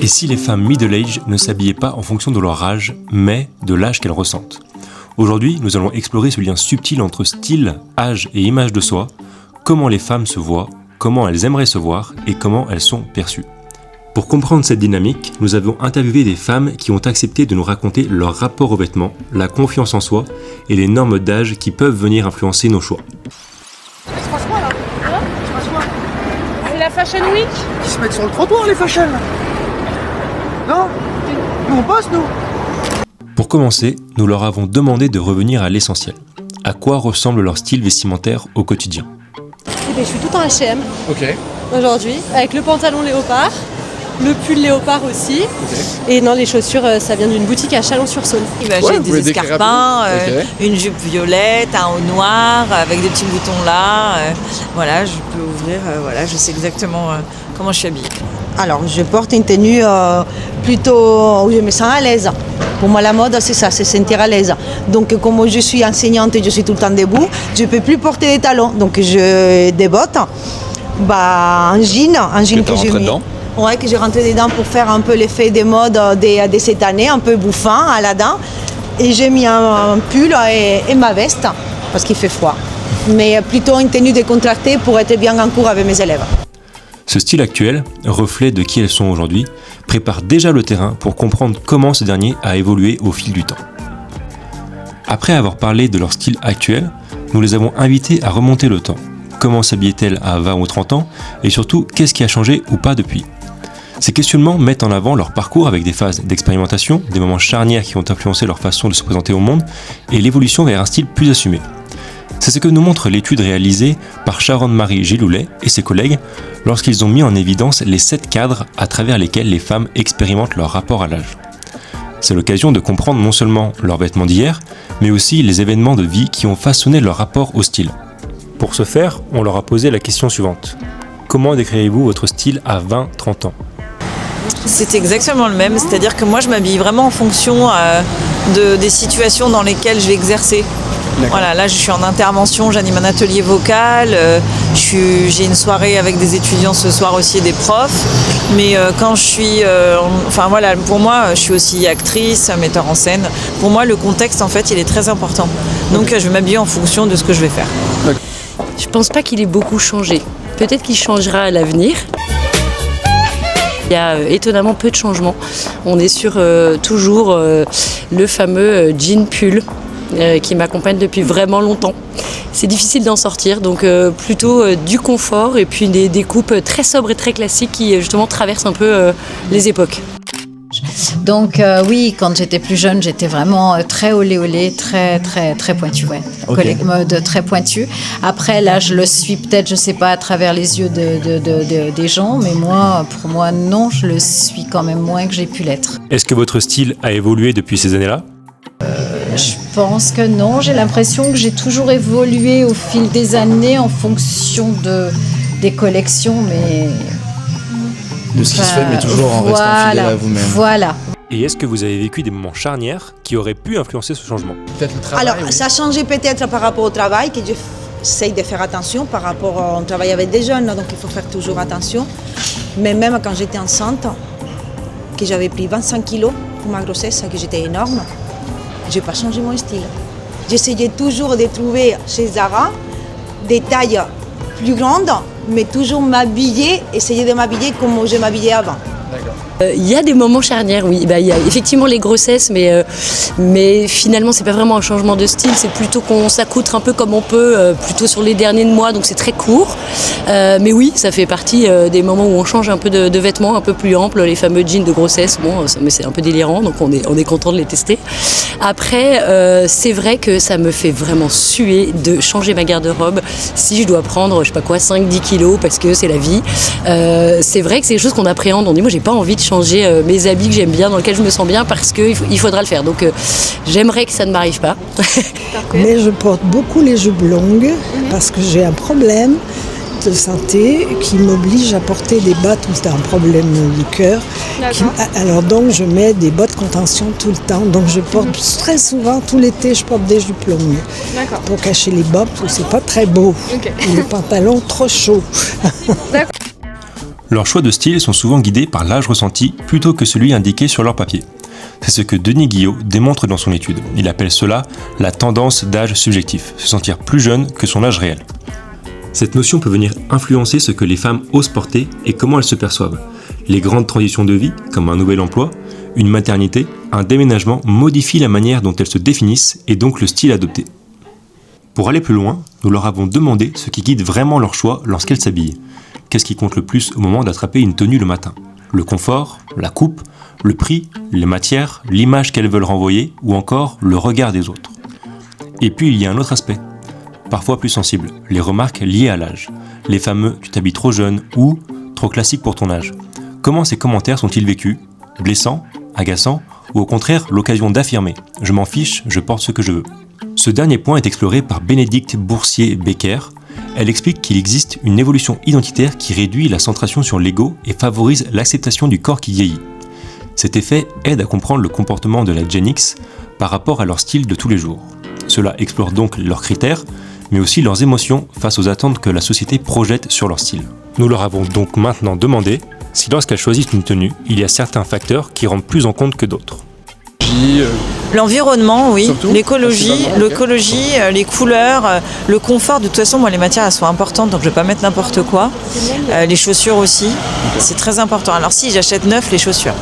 Et si les femmes middle-age ne s'habillaient pas en fonction de leur âge, mais de l'âge qu'elles ressentent? Aujourd'hui, nous allons explorer ce lien subtil entre style, âge et image de soi, comment les femmes se voient, comment elles aimeraient se voir et comment elles sont perçues. Pour comprendre cette dynamique, nous avons interviewé des femmes qui ont accepté de nous raconter leur rapport aux vêtements, la confiance en soi et les normes d'âge qui peuvent venir influencer nos choix. Il se passe quoi là? Il se passe quoi? C'est la Fashion Week. Ils se mettent sur le trottoir les fashion. Non? Nous on passe nous. Pour commencer, nous leur avons demandé de revenir à l'essentiel. À quoi ressemble leur style vestimentaire au quotidien? Je suis tout en H&M Ok. aujourd'hui, avec le pantalon léopard, le pull léopard aussi. Et non, les chaussures, ça vient d'une boutique à Chalon-sur-Saône. Ouais, J'ai vous pouvez des décrire escarpins, un peu. Ok. une jupe violette, un haut noir, avec des petits boutons là. Voilà, je peux ouvrir, voilà, je sais exactement comment je suis habillée. Alors, je porte une tenue plutôt où je me sens à l'aise. Pour moi, la mode, c'est ça, c'est se sentir à l'aise. Donc, comme je suis enseignante et je suis tout le temps debout, je ne peux plus porter des talons. Donc, je des bottes, un jean que j'ai mis. Ouais, que j'ai rentré dedans pour faire un peu l'effet des modes de cette année, un peu bouffant, Aladdin. Et j'ai mis un pull et ma veste, parce qu'il fait froid. Mais plutôt une tenue décontractée pour être bien en cours avec mes élèves. Ce style actuel, reflet de qui elles sont aujourd'hui, prépare déjà le terrain pour comprendre comment ce dernier a évolué au fil du temps. Après avoir parlé de leur style actuel, nous les avons invitées à remonter le temps. Comment s'habillaient-elles à 20 ou 30 ans? Et surtout, qu'est-ce qui a changé ou pas depuis? Ces questionnements mettent en avant leur parcours avec des phases d'expérimentation, des moments charnières qui ont influencé leur façon de se présenter au monde et l'évolution vers un style plus assumé. C'est ce que nous montre l'étude réalisée par Sharon-Marie Giloulet et ses collègues lorsqu'ils ont mis en évidence les 7 cadres à travers lesquels les femmes expérimentent leur rapport à l'âge. C'est l'occasion de comprendre non seulement leurs vêtements d'hier, mais aussi les événements de vie qui ont façonné leur rapport au style. Pour ce faire, on leur a posé la question suivante. Comment décririez-vous votre style à 20-30 ans? C'est exactement le même, c'est-à-dire que moi je m'habille vraiment en fonction des situations dans lesquelles je vais exercer. Voilà, là je suis en intervention, j'anime un atelier vocal, j'ai une soirée avec des étudiants ce soir aussi et des profs. Mais quand je suis, enfin voilà, pour moi je suis aussi actrice, metteur en scène. Pour moi le contexte en fait il est très important. Donc je vais m'habiller en fonction de ce que je vais faire. Je pense pas qu'il ait beaucoup changé. Peut-être qu'il changera à l'avenir. Il y a étonnamment peu de changements. On est sur toujours le fameux jean pull qui m'accompagne depuis vraiment longtemps. C'est difficile d'en sortir, donc plutôt du confort et puis des coupes très sobres et très classiques qui justement traversent un peu les époques. Donc oui, quand j'étais plus jeune, j'étais vraiment très olé, très pointu, ouais. Okay. Mode très pointu. Après, là, je le suis peut-être, je sais pas, à travers les yeux des gens, mais pour moi, non, je le suis quand même moins que j'ai pu l'être. Est-ce que votre style a évolué depuis ces années-là? Je pense que non, j'ai l'impression que j'ai toujours évolué au fil des années en fonction des collections, mais... De ce qui se fait, mais toujours en restant fidèle à vous-même. Voilà. Et est-ce que vous avez vécu des moments charnières qui auraient pu influencer ce changement? Peut-être le travail. Alors, oui. ça a changé peut-être par rapport au travail, que j'essaye de faire attention par rapport, on travaille avec des jeunes, donc il faut faire toujours attention. Mais même quand j'étais enceinte, que j'avais pris 25 kilos pour ma grossesse, que j'étais énorme, je n'ai pas changé mon style. J'essayais toujours de trouver chez Zara des tailles plus grandes, mais toujours essayer de m'habiller comme je m'habillais avant. Il y a des moments charnières, oui. Il y a effectivement les grossesses, mais finalement, c'est pas vraiment un changement de style. C'est plutôt qu'on s'accoutre un peu comme on peut, plutôt sur les derniers de mois, donc c'est très court. Mais oui, ça fait partie des moments où on change un peu de vêtements, un peu plus amples, les fameux jeans de grossesse. Bon, mais c'est un peu délirant, donc on est content de les tester. Après, c'est vrai que ça me fait vraiment suer de changer ma garde-robe si je dois prendre, je sais pas quoi, 5-10 kilos parce que c'est la vie. C'est vrai que c'est des choses qu'on appréhende. On dit, moi, j'ai pas envie de changer mes habits que j'aime bien, dans lesquels je me sens bien, parce qu'il faudra le faire. Donc j'aimerais que ça ne m'arrive pas. Mais je porte beaucoup les jupes longues parce que j'ai un problème de santé qui m'oblige à porter des bottes où c'est un problème du cœur. Alors donc je mets des bottes contention tout le temps. Donc je porte très souvent, tout l'été, je porte des jupes longues. Pour cacher les bottes, parce que c'est pas très beau. Et les pantalons trop chauds. Leurs choix de style sont souvent guidés par l'âge ressenti plutôt que celui indiqué sur leur papier. C'est ce que Denis Guillot démontre dans son étude. Il appelle cela la tendance d'âge subjectif, se sentir plus jeune que son âge réel. Cette notion peut venir influencer ce que les femmes osent porter et comment elles se perçoivent. Les grandes transitions de vie, comme un nouvel emploi, une maternité, un déménagement modifient la manière dont elles se définissent et donc le style adopté. Pour aller plus loin, nous leur avons demandé ce qui guide vraiment leur choix lorsqu'elles s'habillent. Qu'est-ce qui compte le plus au moment d'attraper une tenue le matin ? Le confort, la coupe, le prix, les matières, l'image qu'elles veulent renvoyer ou encore le regard des autres. Et puis il y a un autre aspect, parfois plus sensible, les remarques liées à l'âge. Les fameux « tu t'habilles trop jeune » ou « trop classique pour ton âge ». Comment ces commentaires sont-ils vécus ? Blessants, agaçants ou au contraire l'occasion d'affirmer « je m'en fiche, je porte ce que je veux ». Ce dernier point est exploré par Bénédicte Boursier-Becker. Elle explique qu'il existe une évolution identitaire qui réduit la centration sur l'ego et favorise l'acceptation du corps qui vieillit. Cet effet aide à comprendre le comportement de la Gen X par rapport à leur style de tous les jours. Cela explore donc leurs critères, mais aussi leurs émotions face aux attentes que la société projette sur leur style. Nous leur avons donc maintenant demandé si lorsqu'elles choisissent une tenue, il y a certains facteurs qui rentrent plus en compte que d'autres. L'environnement, oui, l'écologie, les couleurs, le confort. De toute façon, moi, les matières, elles sont importantes, donc je ne vais pas mettre n'importe quoi. Les chaussures aussi, c'est très important. Alors si, j'achète neuf les chaussures.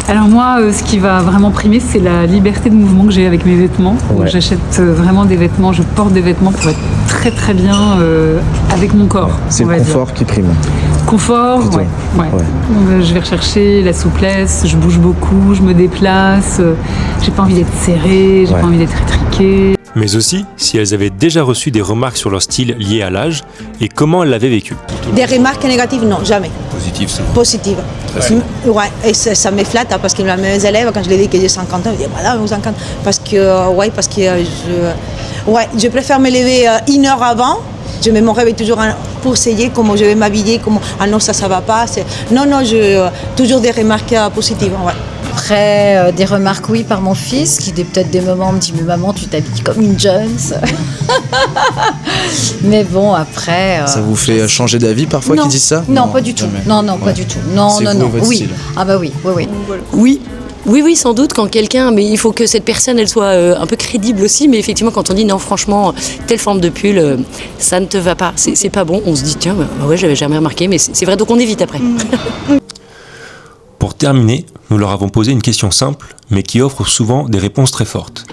Alors moi, ce qui va vraiment primer, c'est la liberté de mouvement que j'ai avec mes vêtements. Donc j'achète vraiment des vêtements, je porte des vêtements pour être très très bien avec mon corps. C'est le confort qui prime. Confort, ouais. Je vais rechercher la souplesse, je bouge beaucoup, je me déplace, j'ai pas envie d'être serrée, j'ai pas envie d'être étriquée. Mais aussi si elles avaient déjà reçu des remarques sur leur style liées à l'âge et comment elles l'avaient vécu. Des remarques négatives, non, jamais. Positives, c'est bon. Positives. Ouais, et ça me flatte parce que mes élèves, quand je les dis que j'ai 50 ans, ils disent voilà, vous 50 parce que je préfère me lever 1 heure avant. Je mets mon réveil toujours pour essayer comment je vais m'habiller, comment ah non ça va pas. Non, toujours des remarques positives. Ouais. Après, des remarques, oui, par mon fils, qui peut-être des moments me dit mais maman, tu t'habilles comme une Jones. Mais bon, après. Ça vous fait changer d'avis parfois qu'ils disent ça ? Non, pas du tout. Non, pas du tout. Non. Oui. Style. Ah bah oui. Oui, sans doute, quand quelqu'un, mais il faut que cette personne, elle soit un peu crédible aussi, mais effectivement, quand on dit non, franchement, telle forme de pull, ça ne te va pas, c'est pas bon, on se dit, tiens, ouais, j'avais jamais remarqué, mais c'est vrai, donc on évite après. Pour terminer, nous leur avons posé une question simple, mais qui offre souvent des réponses très fortes.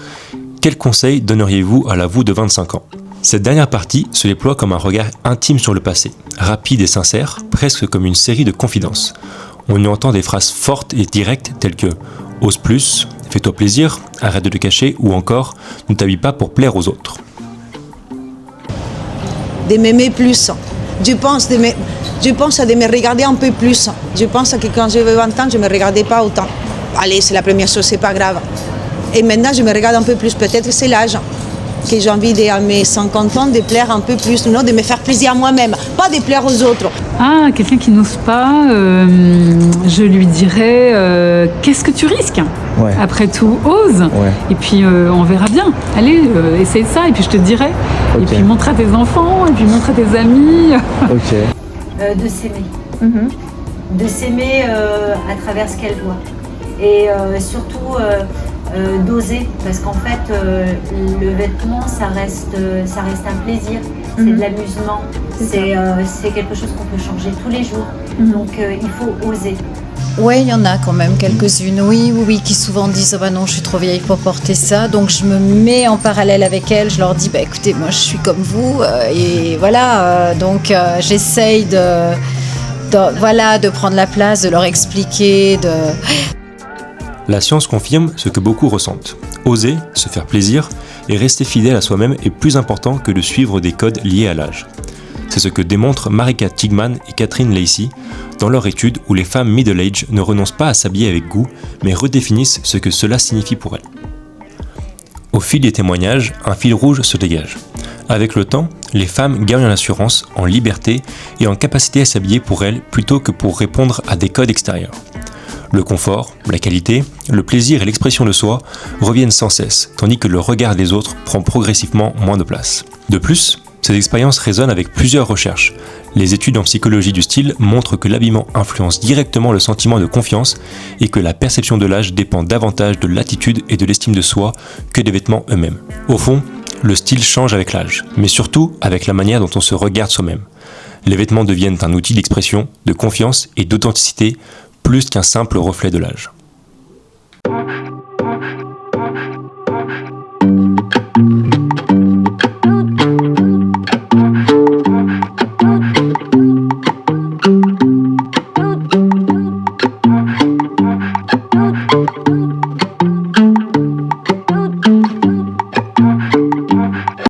Quels conseils donneriez-vous à la vous de 25 ans ? Cette dernière partie se déploie comme un regard intime sur le passé, rapide et sincère, presque comme une série de confidences. On y entend des phrases fortes et directes telles que « ose plus »,« fais-toi plaisir »,« arrête de te cacher » ou encore « ne t'habille pas pour plaire aux autres ». De m'aimer plus. Je pense à de me regarder un peu plus. Je pense que quand j'avais 20 ans, je ne me regardais pas autant. Allez, c'est la première chose, c'est pas grave. Et maintenant, je me regarde un peu plus. Peut-être que c'est l'âge que j'ai envie à mes 50 ans de plaire un peu plus, non, de me faire plaisir à moi-même, pas de plaire aux autres. Ah, quelqu'un qui n'ose pas, je lui dirais qu'est-ce que tu risques ? Après tout, ose. Et puis on verra bien. Allez, essaye ça et puis je te dirai. Et puis montre à tes enfants, et puis montre à tes amis. De s'aimer. De s'aimer à travers ce qu'elle voit. Et surtout d'oser, parce qu'en fait le vêtement ça reste un plaisir, c'est de l'amusement, c'est quelque chose qu'on peut changer tous les jours, donc il faut oser. Oui, il y en a quand même quelques-unes, oui, qui souvent disent « bah non, je suis trop vieille pour porter ça », donc je me mets en parallèle avec elles, je leur dis « bah écoutez, moi je suis comme vous, et voilà, donc j'essaye de prendre la place, de leur expliquer, La science confirme ce que beaucoup ressentent. Oser, se faire plaisir et rester fidèle à soi-même est plus important que de suivre des codes liés à l'âge. C'est ce que démontrent Marika Tigman et Catherine Lacey dans leur étude où les femmes middle-age ne renoncent pas à s'habiller avec goût, mais redéfinissent ce que cela signifie pour elles. Au fil des témoignages, un fil rouge se dégage. Avec le temps, les femmes gagnent en assurance, en liberté et en capacité à s'habiller pour elles plutôt que pour répondre à des codes extérieurs. Le confort, la qualité, le plaisir et l'expression de soi reviennent sans cesse, tandis que le regard des autres prend progressivement moins de place. De plus, Ces expériences résonnent avec plusieurs recherches. Les études en psychologie du style montrent que l'habillement influence directement le sentiment de confiance et que la perception de l'âge dépend davantage de l'attitude et de l'estime de soi que des vêtements eux-mêmes. Au fond, le style change avec l'âge, mais surtout avec la manière dont on se regarde soi-même. Les vêtements deviennent un outil d'expression, de confiance et d'authenticité, plus qu'un simple reflet de l'âge.